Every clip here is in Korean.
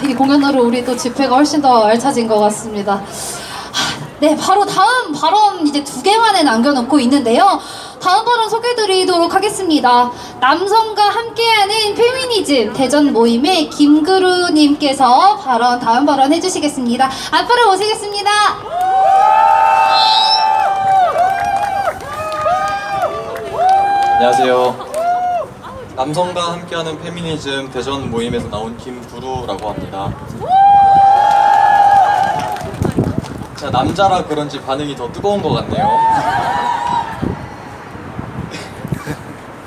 이 공연으로 우리 또 집회가 훨씬 더 알차진 것 같습니다. 네, 바로 다음 발언 이제 2개만에 남겨놓고 있는데요. 다음 발언 소개해드리도록 하겠습니다. 남성과 함께하는 페미니즘 대전 모임의 김그루님께서 다음 발언 해주시겠습니다. 앞으로 모시겠습니다. 안녕하세요. 남성과 함께하는 페미니즘 대전 모임에서 나온 김구루라고 합니다. 제가 남자라 그런지 반응이 더 뜨거운 것 같네요.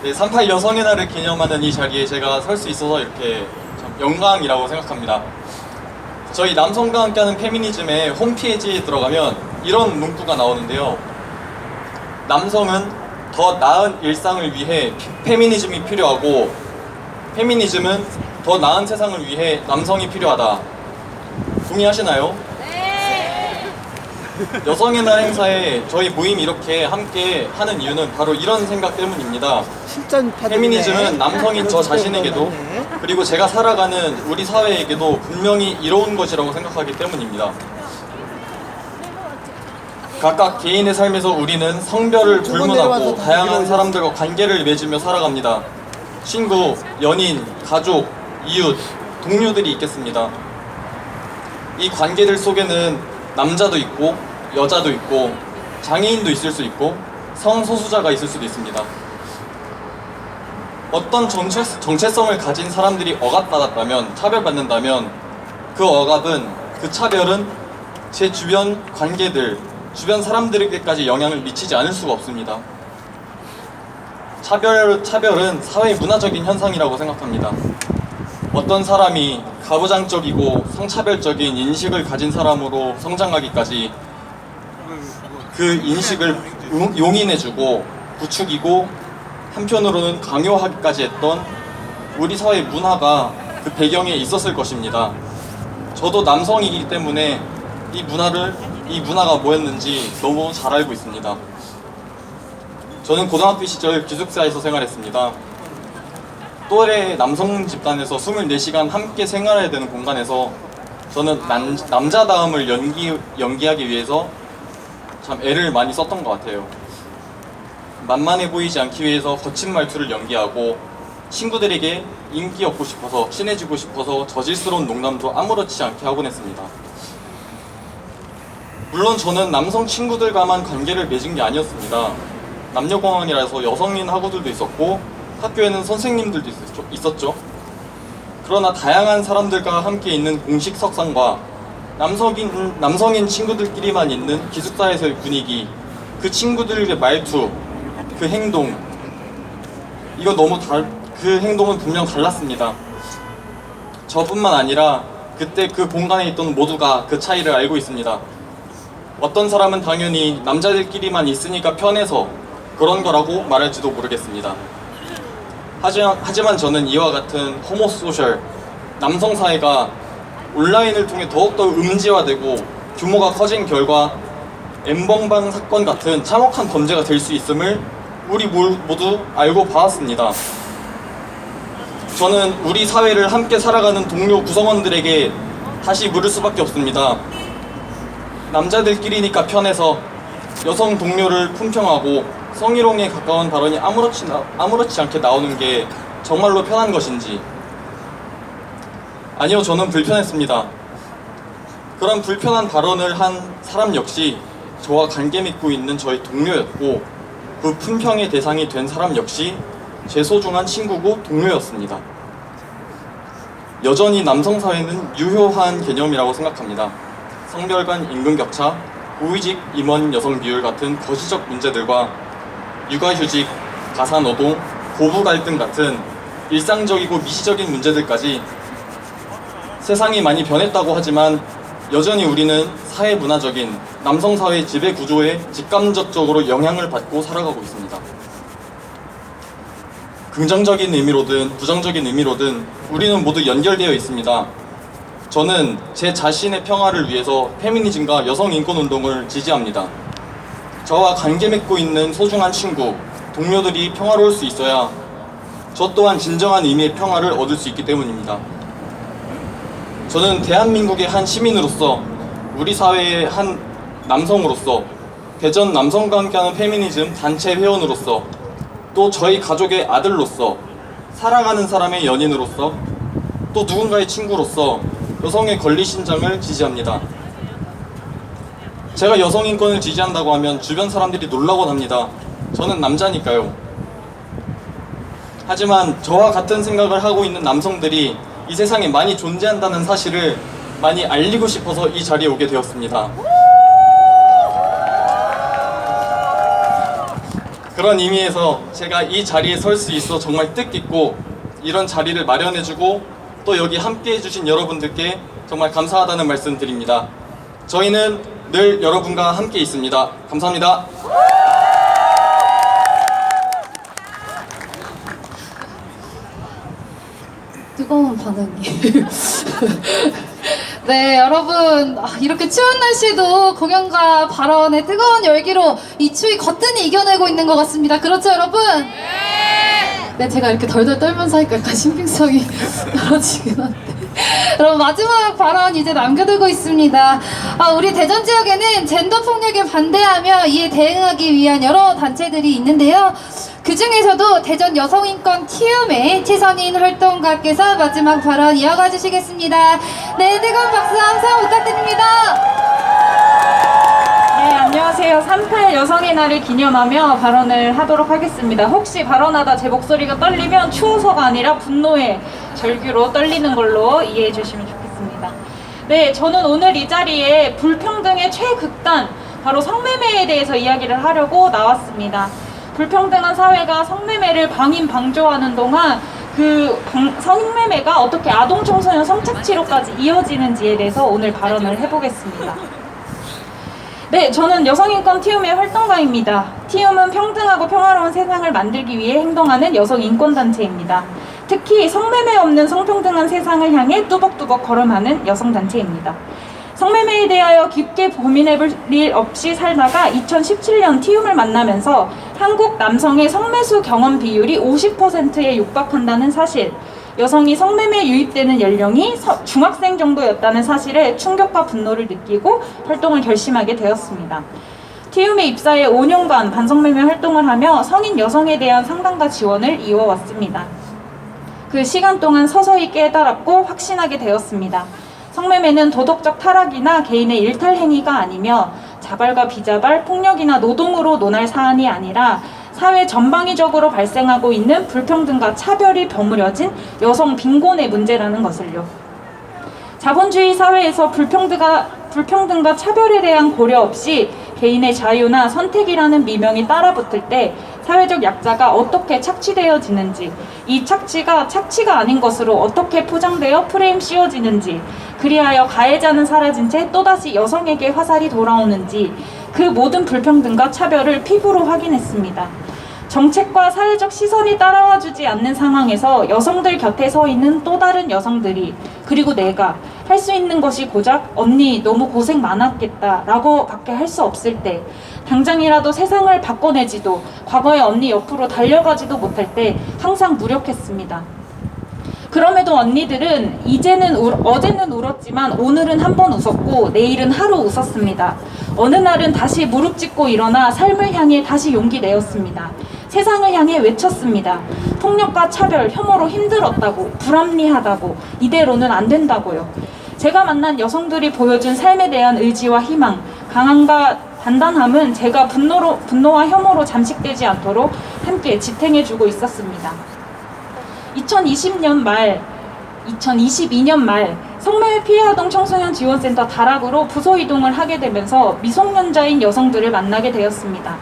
네, 38 여성의 날을 기념하는 이 자리에 제가 설 수 있어서 이렇게 참 영광이라고 생각합니다. 저희 남성과 함께하는 페미니즘의 홈페이지에 들어가면 이런 문구가 나오는데요. 남성은 더 나은 일상을 위해 페미니즘이 필요하고 페미니즘은 더 나은 세상을 위해 남성이 필요하다. 동의하시나요? 여성의 날 행사에 저희 모임이 이렇게 함께 하는 이유는 바로 이런 생각 때문입니다. 페미니즘은 남성인 저 자신에게도 그리고 제가 살아가는 우리 사회에게도 분명히 이로운 것이라고 생각하기 때문입니다. 각각 개인의 삶에서 우리는 성별을 불문하고 다양한 사람들과 관계를 맺으며 살아갑니다. 친구, 연인, 가족, 이웃, 동료들이 있겠습니다. 이 관계들 속에는 남자도 있고 여자도 있고 장애인도 있을 수 있고 성소수자가 있을 수도 있습니다. 어떤 정체성을 가진 사람들이 억압받았다면, 차별받는다면 그 억압은, 그 차별은 제 주변 관계들, 주변 사람들에게까지 영향을 미치지 않을 수가 없습니다. 차별은 사회 문화적인 현상이라고 생각합니다. 어떤 사람이 가부장적이고 성차별적인 인식을 가진 사람으로 성장하기까지 그 인식을 용인해주고 부추기고 한편으로는 강요하기까지 했던 우리 사회 문화가 그 배경에 있었을 것입니다. 저도 남성이기 때문에 이 문화가 뭐였는지 너무 잘 알고 있습니다. 저는 고등학교 시절 기숙사에서 생활했습니다. 또래 남성 집단에서 24시간 함께 생활해야 되는 공간에서 저는 남자다움을 연기하기 위해서 참 애를 많이 썼던 것 같아요. 만만해 보이지 않기 위해서 거친 말투를 연기하고 친구들에게 인기 얻고 싶어서 친해지고 싶어서 저질스러운 농담도 아무렇지 않게 하곤 했습니다. 물론 저는 남성 친구들과만 관계를 맺은 게 아니었습니다. 남녀공학이라서 여성인 학우들도 있었고 학교에는 선생님들도 있었죠. 그러나 다양한 사람들과 함께 있는 공식 석상과 남성인 친구들끼리만 있는 기숙사에서의 분위기, 그 친구들의 말투, 그 행동, 그 행동은 분명 달랐습니다. 저뿐만 아니라 그때 그 공간에 있던 모두가 그 차이를 알고 있습니다. 어떤 사람은 당연히 남자들끼리만 있으니까 편해서 그런 거라고 말할지도 모르겠습니다. 하지만 저는 이와 같은 호모소셜, 남성 사회가 온라인을 통해 더욱더 음지화되고 규모가 커진 결과 엠번방 사건 같은 참혹한 범죄가 될 수 있음을 우리 모두 알고 봐왔습니다. 저는 우리 사회를 함께 살아가는 동료 구성원들에게 다시 물을 수밖에 없습니다. 남자들끼리니까 편해서 여성 동료를 품평하고 성희롱에 가까운 발언이 아무렇지 않게 나오는 게 정말로 편한 것인지. 아니요, 저는 불편했습니다. 그런 불편한 발언을 한 사람 역시 저와 관계 맺고 있는 저희 동료였고 그 품평의 대상이 된 사람 역시 제 소중한 친구고 동료였습니다. 여전히 남성 사회는 유효한 개념이라고 생각합니다. 성별 간 임금 격차, 고위직 임원 여성 비율 같은 거시적 문제들과 육아휴직, 가사노동, 고부 갈등 같은 일상적이고 미시적인 문제들까지 세상이 많이 변했다고 하지만 여전히 우리는 사회 문화적인 남성 사회 지배 구조에 직감적으로 영향을 받고 살아가고 있습니다. 긍정적인 의미로든 부정적인 의미로든 우리는 모두 연결되어 있습니다. 저는 제 자신의 평화를 위해서 페미니즘과 여성 인권 운동을 지지합니다. 저와 관계 맺고 있는 소중한 친구, 동료들이 평화로울 수 있어야 저 또한 진정한 의미의 평화를 얻을 수 있기 때문입니다. 저는 대한민국의 한 시민으로서, 우리 사회의 한 남성으로서, 대전 남성과 함께하는 페미니즘 단체 회원으로서, 또 저희 가족의 아들로서, 사랑하는 사람의 연인으로서, 또 누군가의 친구로서 여성의 권리 신장을 지지합니다. 제가 여성 인권을 지지한다고 하면 주변 사람들이 놀라곤 합니다. 저는 남자니까요. 하지만 저와 같은 생각을 하고 있는 남성들이 이 세상에 많이 존재한다는 사실을 많이 알리고 싶어서 이 자리에 오게 되었습니다. 그런 의미에서 제가 이 자리에 설 수 있어 정말 뜻깊고, 이런 자리를 마련해주고 또 여기 함께 해주신 여러분들께 정말 감사하다는 말씀 드립니다. 저희는 늘 여러분과 함께 있습니다. 감사합니다. 뜨거운 반응이. 네, 여러분, 이렇게 추운 날씨도 공연과 발언의 뜨거운 열기로 이 추위 거뜬히 이겨내고 있는 것 같습니다. 그렇죠, 여러분? 네, 제가 이렇게 덜덜 떨면서 하니까 약간 신빙성이 떨어지긴 한데. 여러분, 마지막 발언 이제 남겨두고 있습니다. 우리 대전 지역에는 젠더 폭력에 반대하며 이에 대응하기 위한 여러 단체들이 있는데요. 그 중에서도 대전 여성인권 키움의 최선인 활동가께서 마지막 발언 이어가 주시겠습니다. 네, 뜨거운 박수 함성 부탁드립니다. 네, 안녕하세요. 3.8 여성의 날을 기념하며 발언을 하도록 하겠습니다. 혹시 발언하다 제 목소리가 떨리면 추워서가 아니라 분노의 절규로 떨리는 걸로 이해해 주시면 좋겠습니다. 네, 저는 오늘 이 자리에 불평등의 최극단, 바로 성매매에 대해서 이야기를 하려고 나왔습니다. 불평등한 사회가 성매매를 방임방조하는 동안 그 성매매가 어떻게 아동 청소년 성착취로까지 이어지는지에 대해서 오늘 발언을 해보겠습니다. 네, 저는 여성인권 티움의 활동가입니다. 티움은 평등하고 평화로운 세상을 만들기 위해 행동하는 여성인권단체입니다. 특히 성매매 없는 성평등한 세상을 향해 뚜벅뚜벅 걸음하는 여성단체입니다. 성매매에 대하여 깊게 고민해볼 일 없이 살다가 2017년 티움을 만나면서 한국 남성의 성매수 경험 비율이 50%에 육박한다는 사실, 여성이 성매매에 유입되는 연령이 중학생 정도였다는 사실에 충격과 분노를 느끼고 활동을 결심하게 되었습니다. 티움에 입사해 5년간 반성매매 활동을 하며 성인 여성에 대한 상담과 지원을 이어왔습니다. 그 시간 동안 서서히 깨달았고 확신하게 되었습니다. 성매매는 도덕적 타락이나 개인의 일탈 행위가 아니며 자발과 비자발, 폭력이나 노동으로 논할 사안이 아니라 사회 전방위적으로 발생하고 있는 불평등과 차별이 버무려진 여성 빈곤의 문제라는 것을요. 자본주의 사회에서 불평등과 차별에 대한 고려 없이 개인의 자유나 선택이라는 미명이 따라붙을 때 사회적 약자가 어떻게 착취되어지는지, 이 착취가 착취가 아닌 것으로 어떻게 포장되어 프레임 씌워지는지, 그리하여 가해자는 사라진 채 또다시 여성에게 화살이 돌아오는지, 그 모든 불평등과 차별을 피부로 확인했습니다. 정책과 사회적 시선이 따라와주지 않는 상황에서 여성들 곁에 서 있는 또 다른 여성들이, 그리고 내가 할 수 있는 것이 고작 언니 너무 고생 많았겠다 라고 밖에 할 수 없을 때, 당장이라도 세상을 바꿔내지도 과거의 언니 옆으로 달려가지도 못할 때 항상 무력했습니다. 그럼에도 언니들은 어제는 울었지만 오늘은 한 번 웃었고 내일은 하루 웃었습니다. 어느 날은 다시 무릎 꿇고 일어나 삶을 향해 다시 용기 내었습니다. 세상을 향해 외쳤습니다. 폭력과 차별, 혐오로 힘들었다고, 불합리하다고, 이대로는 안 된다고요. 제가 만난 여성들이 보여준 삶에 대한 의지와 희망, 강함과 단단함은 제가 분노와 혐오로 잠식되지 않도록 함께 지탱해주고 있었습니다. 2022년 말 성매매 피해 아동 청소년 지원센터 다락으로 부서 이동을 하게 되면서 미성년자인 여성들을 만나게 되었습니다.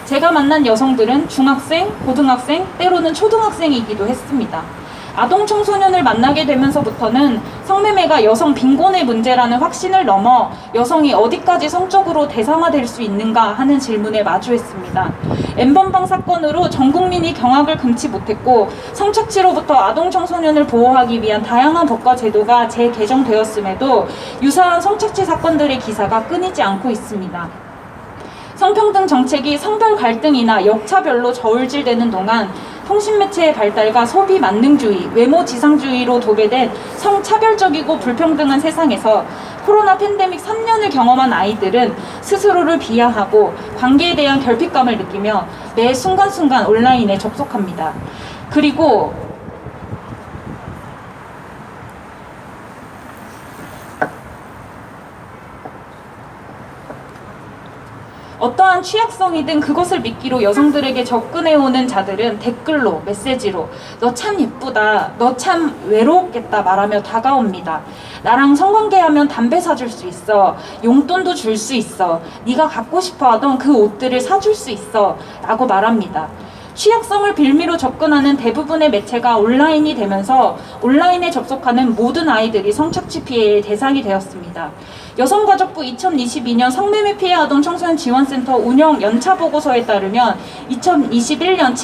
제가 만난 여성들은 중학생, 고등학생, 때로는 초등학생이기도 했습니다. 아동 청소년을 만나게 되면서부터는 성매매가 여성 빈곤의 문제라는 확신을 넘어 여성이 어디까지 성적으로 대상화될 수 있는가 하는 질문에 마주했습니다. N번방 사건으로 전 국민이 경악을 금치 못했고, 성착취로부터 아동 청소년을 보호하기 위한 다양한 법과 제도가 재개정되었음에도 유사한 성착취 사건들의 기사가 끊이지 않고 있습니다. 성평등 정책이 성별 갈등이나 역차별로 저울질되는 동안 통신매체의 발달과 소비 만능주의, 외모 지상주의로 도배된 성차별적이고 불평등한 세상에서 코로나 팬데믹 3년을 경험한 아이들은 스스로를 비하하고 관계에 대한 결핍감을 느끼며 매 순간순간 온라인에 접속합니다. 그리고 어떠한 취약성이든 그것을 미끼로 여성들에게 접근해오는 자들은 댓글로, 메시지로 너 참 예쁘다, 너 참 외로웠겠다 말하며 다가옵니다. 나랑 성관계하면 담배 사줄 수 있어, 용돈도 줄 수 있어, 네가 갖고 싶어하던 그 옷들을 사줄 수 있어 라고 말합니다. 취약성을 빌미로 접근하는 대부분의 매체가 온라인이 되면서 온라인에 접속하는 모든 아이들이 성착취 피해의 대상이 되었습니다. 여성가족부 2022년 성매매 피해 아동 청소년 지원센터 운영 연차 보고서에 따르면 2021년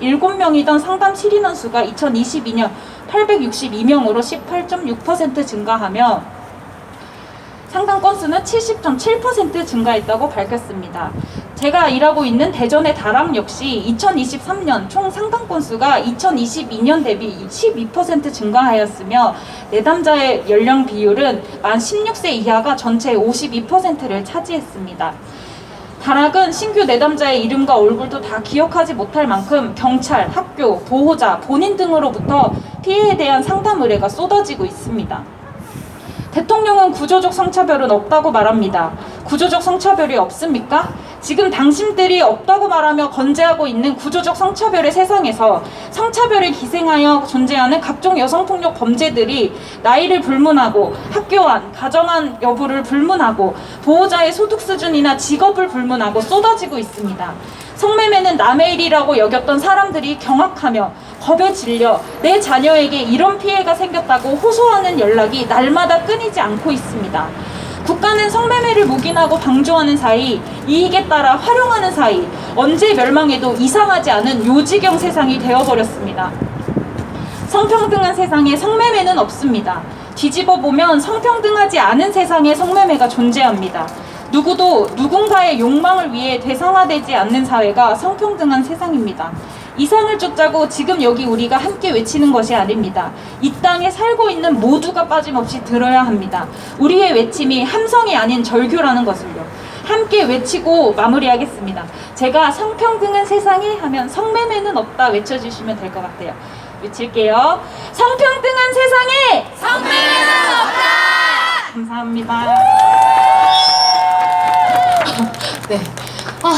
727명이던 상담 실인원 수가 2022년 862명으로 18.6% 증가하며 상담 건수는 70.7% 증가했다고 밝혔습니다. 제가 일하고 있는 대전의 다람 역시 2023년 총 상담 건수가 2022년 대비 12% 증가하였으며 내담자의 연령 비율은 만 16세 이하가 전체의 52%를 차지했습니다. 다락은 신규 내담자의 이름과 얼굴도 다 기억하지 못할 만큼 경찰, 학교, 보호자, 본인 등으로부터 피해에 대한 상담 의뢰가 쏟아지고 있습니다. 대통령은 구조적 성차별은 없다고 말합니다. 구조적 성차별이 없습니까? 지금 당신들이 없다고 말하며 건재하고 있는 구조적 성차별의 세상에서 성차별을 기생하여 존재하는 각종 여성폭력 범죄들이 나이를 불문하고 학교 안, 가정 안 여부를 불문하고 보호자의 소득 수준이나 직업을 불문하고 쏟아지고 있습니다. 성매매는 남의 일이라고 여겼던 사람들이 경악하며 겁에 질려 내 자녀에게 이런 피해가 생겼다고 호소하는 연락이 날마다 끊이지 않고 있습니다. 국가는 성매매를 묵인하고 방조하는 사이, 이익에 따라 활용하는 사이, 언제 멸망해도 이상하지 않은 요지경 세상이 되어버렸습니다. 성평등한 세상에 성매매는 없습니다. 뒤집어 보면 성평등하지 않은 세상에 성매매가 존재합니다. 누구도 누군가의 욕망을 위해 대상화되지 않는 사회가 성평등한 세상입니다. 이상을 쫓자고 지금 여기 우리가 함께 외치는 것이 아닙니다. 이 땅에 살고 있는 모두가 빠짐없이 들어야 합니다. 우리의 외침이 함성이 아닌 절규라는 것을요. 함께 외치고 마무리하겠습니다. 제가 성평등한 세상에 하면 성매매는 없다 외쳐주시면 될 것 같아요. 외칠게요. 성평등한 세상에 성매매는 없다! 감사합니다. 네.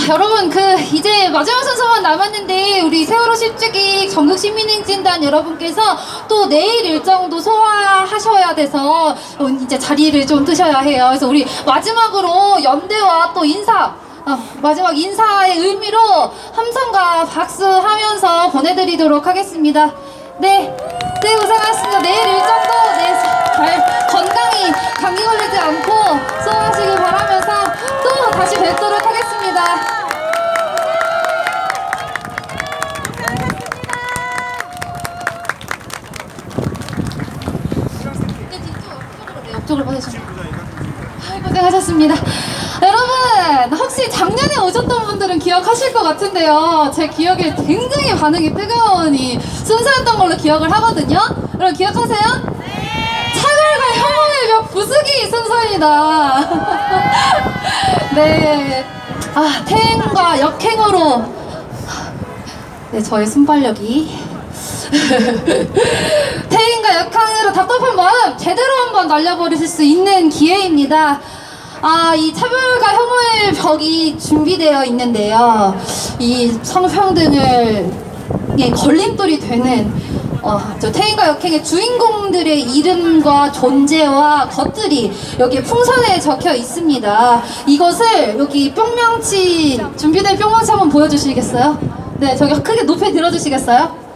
여러분 이제 마지막 순서만 남았는데 우리 세월호 10주기 전국 시민행진단 여러분께서 또 내일 일정도 소화하셔야 돼서 이제 자리를 좀 뜨셔야 해요. 그래서 우리 마지막으로 연대와 또 마지막 인사의 의미로 함성과 박수하면서 보내드리도록 하겠습니다. 네, 고생하셨습니다. 내일 일정도 잘 건강히 감기 걸리지 않고 소화하시길 바라면서 또 다시 뵙도록 하겠습니다. 옆쪽으로 보내주세요. 고생하셨습니다. 여러분, 혹시 작년에 오셨던 분들은 기억하실 것 같은데요. 제 기억에 굉장히 반응이 뜨거운 이 순서였던 걸로 기억을 하거든요. 여러분 기억하세요? 네! 차별과 혐오의 벽 부수기 순서입니다. 네. 태행과 역행으로 저의 순발력이 태행과 역행으로 답답한 마음 제대로 한번 날려버리실 수 있는 기회입니다. 이 차별과 혐오의 벽이 준비되어 있는데요. 이 성평등을 걸림돌이 되는 저 태행과 역행의 주인공들의 이름과 존재와 것들이 여기 풍선에 적혀 있습니다. 이것을 여기 뿅망치 준비된 뿅망치 한번 보여주시겠어요? 네, 저기 크게 높이 들어주시겠어요?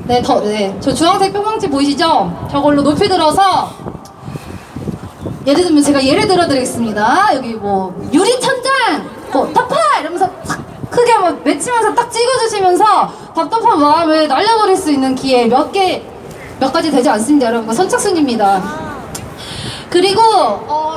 네, 저 주황색 뿅망치 보이시죠? 저걸로 높이 들어서 예를 들면 제가 예를 들어 드리겠습니다. 여기 뭐 유리천장, 타파 이러면서 탁 크게 한번 외치면서 딱 찍어주시면서 답답한 마음을 날려버릴 수 있는 기회 몇 가지 되지 않습니다. 여러분, 선착순입니다. 그리고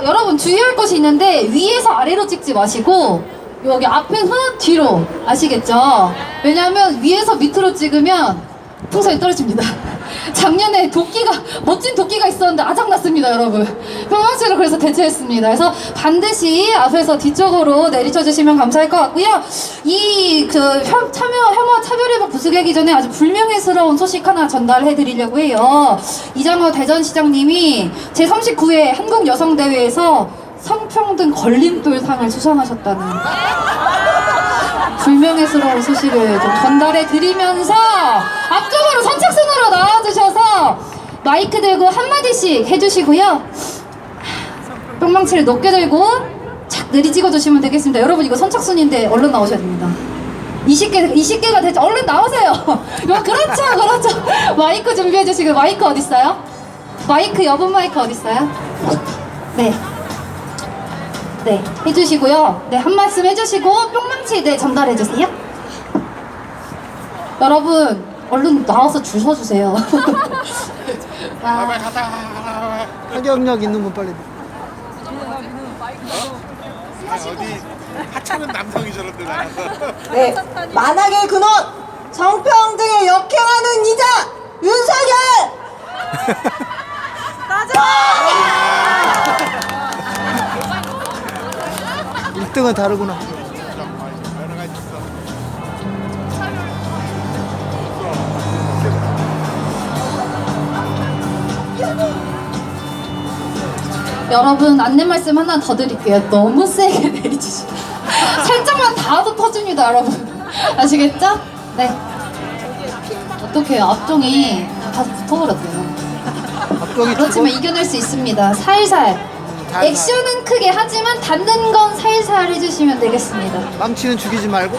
여러분 주의할 것이 있는데 위에서 아래로 찍지 마시고 여기 앞에서 뒤로 아시겠죠? 왜냐하면 위에서 밑으로 찍으면 풍선이 떨어집니다. 작년에 멋진 도끼가 있었는데 아작났습니다, 여러분. 평상시로 그래서 대체했습니다. 그래서 반드시 앞에서 뒤쪽으로 내리쳐 주시면 감사할 것 같고요. 혐오 차별위반 부수하기 전에 아주 불명예스러운 소식 하나 전달해 드리려고 해요. 이장호 대전시장님이 제39회 한국여성대회에서 성평등 걸림돌상을 수상하셨다는 불명예스러운 소식을 좀 전달해 드리면서 앞쪽으로 선착순으로 나와주셔서 마이크 들고 한마디씩 해주시고요. 뿅망치를 높게 들고 착 내리찍어 주시면 되겠습니다. 여러분 이거 선착순인데 얼른 나오셔야 됩니다. 20개가 되죠. 얼른 나오세요. 그렇죠. 마이크 준비해 주시고. 마이크 어딨어요? 마이크 여분 마이크 어딨어요? 네, 해주시고요. 네, 한 말씀 해주시고 뿅망치 전달해주세요. 여러분, 얼른 나와서 줄 서주세요. 파격력 있는 분 빨리. 어디 하찮은 남성이 저런데 나가서. 네, 만악의 근원 성평등에 역행하는 이자 윤석열. 1등은 다르구나. 여러분 안내 말씀 하나 더 드릴게요. 너무 세게 내리주시면 살짝만 닿아도 터집니다, 여러분. 아시겠죠? 네. 어떡해요? 앞종이 다 붙어버렸어요. 앞쪽이 그렇지만 이겨낼 수 있습니다. 살살. 액션은 크게 하지만 닿는 건 살살 해주시면 되겠습니다. 망치는 죽이지 말고.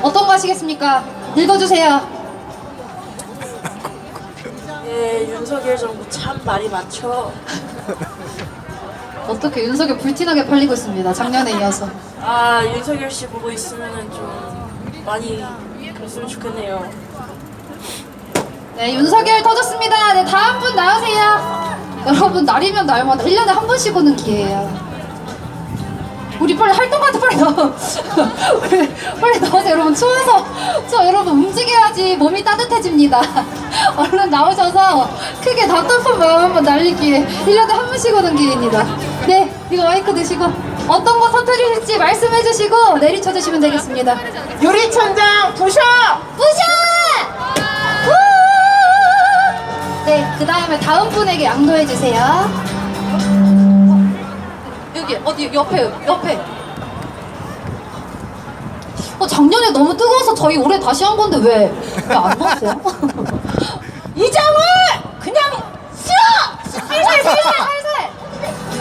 어떤 거 하시겠습니까? 읽어주세요. 예, 윤석열 정부 참 말이 많죠. 어떻게 윤석열 불티나게 팔리고 있습니다. 작년에 이어서. 아, 윤석열 씨 보고 있으면은 좀 많이 그랬으면 좋겠네요. 네, 윤석열 터졌습니다. 네, 다음 분 나오세요. 여러분, 날이면 날마다 1년에 한 번씩 오는 기회예요. 우리 빨리 활동하자, 빨리 나와. 빨리 나오세요. 여러분, 추워서. 여러분, 움직여야지 몸이 따뜻해집니다. 얼른 나오셔서 크게 답답한 마음 한번 날리기에 1년에 한 번씩 오는 기회입니다. 네, 이거 마이크 드시고 어떤 거 터뜨릴지 말씀해 주시고 내리쳐 주시면 되겠습니다. 유리천장 부셔! 네, 그 다음에 다음 분에게 양도해 주세요. 여기 어디 옆에. 작년에 너무 뜨거워서 저희 올해 다시 한 건데 왜 안 넣었어요? 이장을 그냥 싫어! 살살.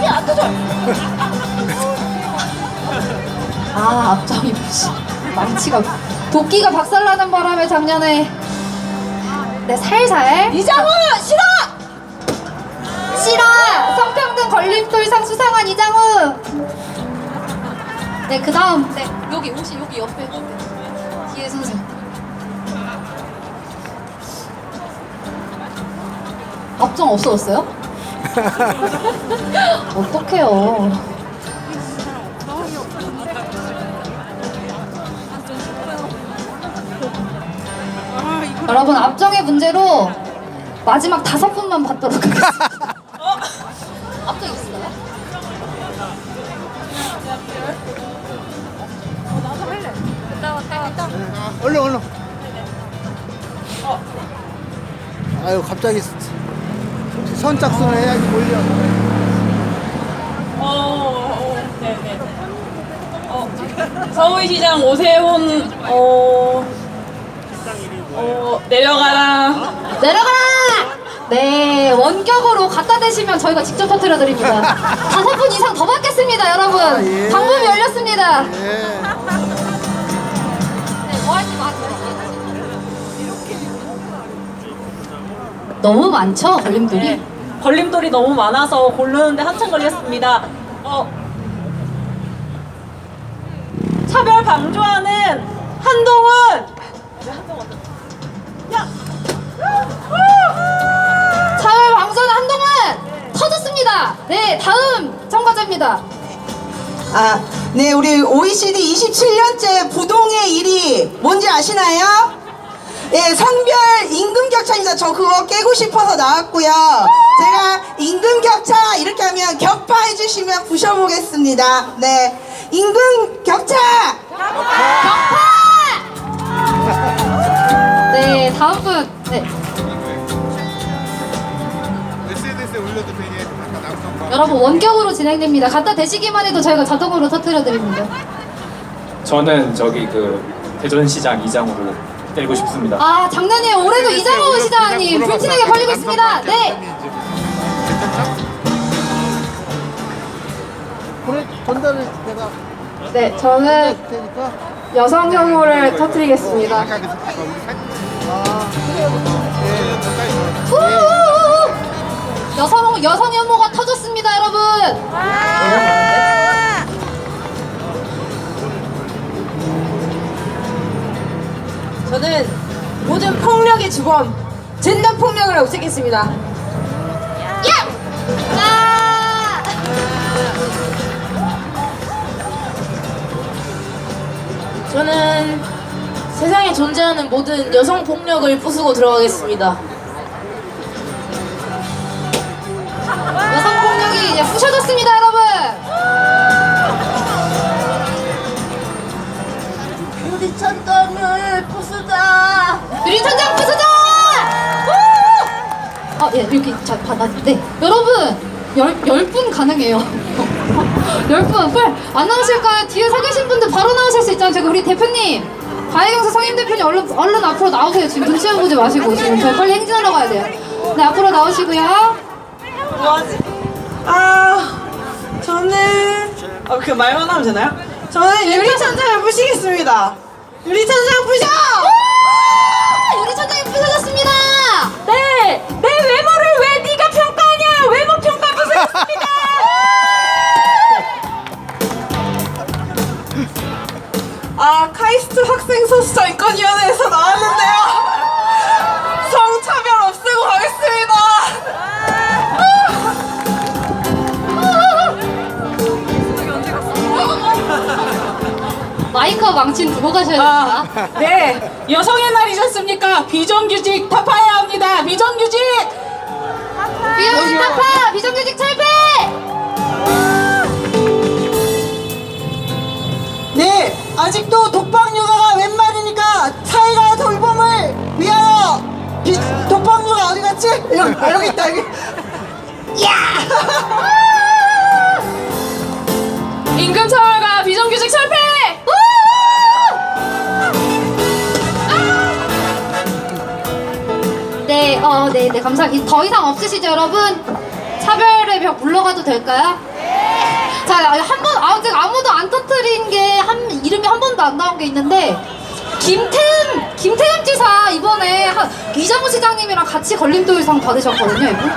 안 터져! 아, 앞장이 망치가 도끼가 박살나는 바람에 작년에 네, 살살. 이장을 싫어! 성평등 걸림돌상 수상한 이장우. 네, 그 다음 네, 여기 혹시 여기 옆에 뒤에 선생. 앞장 없어졌어요? 어떡해요. 여러분, 앞정의 문제로 마지막 5분만 받도록 하겠습니다. 앞정 있어요? 얼른. 아유 갑자기 선착순을 해야지 몰려. 네네. 서울시장 오세훈 내려가라. 네, 원격으로 갖다 대시면 저희가 직접 터뜨려 드립니다. 5분 이상 더 받겠습니다, 여러분. 예. 방법이 열렸습니다. 예. 네, 뭐 할지 마세요. 너무 많죠, 걸림돌이? 네. 걸림돌이 너무 많아서 고르는데 한참 걸렸습니다. 차별 방조하는 한동훈. 사회 방송 한동훈 터졌습니다. 네, 다음 참가자입니다. 네, 우리 OECD 27년째 부동의 1위 뭔지 아시나요? 예, 성별 임금 격차입니다. 저 그거 깨고 싶어서 나왔고요. 제가 임금 격차 이렇게 하면 격파해 주시면 부셔보겠습니다. 네, 임금 격차. 네, 다음 분. 네, SNS에 올려도 되게 아까 남성과 여러분 원격으로 진행됩니다. 갖다 대시기만 해도 저희가 자동으로 터뜨려 드립니다. 저는 저기 그 대전시장 이장으로 때리고 싶습니다. 아, 작년에 올해도 이장호 시장님 불친하게 걸리고 있습니다. 네, 그래 전달을 내가 네, 저는 할 테니까. 여성 혐오를 터뜨리겠습니다. 아까 우리 사진 여성 혐오가 터졌습니다, 여러분. 저는 모든 폭력의 주범 젠더 폭력을 없애겠습니다. 야! 아! 저는 세상에 존재하는 모든 여성 폭력을 부수고 들어가겠습니다. 여성 폭력이 이제 부셔졌습니다, 여러분. 유리천장을 부수자. 유리천장 부수자! 우! 예, 이렇게 자, 받았는데 여러분 10분 가능해요. 10분 빨리 안 나오실까요? 뒤에 서 계신 분들 바로 나오실 수 있잖아요. 저기 우리 대표님, 가해경사 성임 대표님 얼른 앞으로 나오세요. 지금 눈치 보지 마시고 지금 저희 빨리 행진하러 가야 돼요. 네, 앞으로 나오시고요. 뭐하지? 저는 그 말만 하면 되나요? 저는 유리천장을 부시겠습니다. 유리천장 부셔! 유리천장이 부서졌습니다. 네, 내 외모를 왜 네가 평가하냐? 외모 평가 부수겠습니다. 카이스트 학생 소수자 인권위원회에서 나왔는데요. 성차별 없애고 가겠습니다. 마이크 망친 두고 가셔야 됩니다. 네, 여성의 날이셨습니까? 비정규직 타파해야 합니다. 비정규직. 비정규직 타파! 비정규직 철폐! 네, 아직도 독방 육아가 웬 말입니까? 사회가 돌봄을 위하여 독방 육아 어디 갔지? 여기 있다 여기. 임금 차월과 비정규직 철폐. 네, 네, 감사합니다. 더 이상 없으시죠, 여러분? 차별의 벽 물러가도 될까요? 자, 아직 아무도 안 터뜨린 게 이름이 한 번도 안 나온 게 있는데 김태흠 지사 이번에 이장호 시장님이랑 같이 걸림돌상 받으셨거든요, 이분.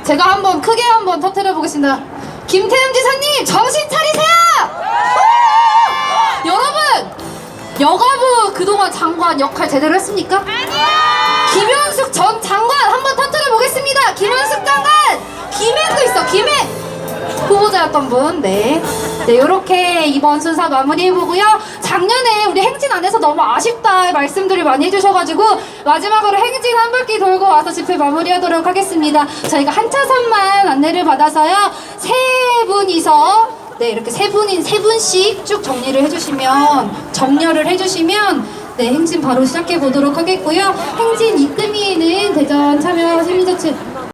제가 크게 한번 터뜨려 보겠습니다. 김태흠 지사님, 정신 차리세요! 여러분, 여가부 그동안 장관 역할 제대로 했습니까? 김현숙 전 장관 한번 터뜨려 보겠습니다. 김현숙 장관, 김행도 있어, 김행 후보자였던 분. 네, 이렇게 이번 순서 마무리해보고요. 작년에 우리 행진 안에서 너무 아쉽다 말씀들을 많이 해주셔가지고 마지막으로 행진 한 바퀴 돌고 와서 집회 마무리하도록 하겠습니다. 저희가 한 차선만 안내를 받아서요, 세 분이서 이렇게 세 분씩 쭉 정렬을 해주시면 네, 행진 바로 시작해 보도록 하겠고요. 행진 이뜸이에는 대전 참여 시민자치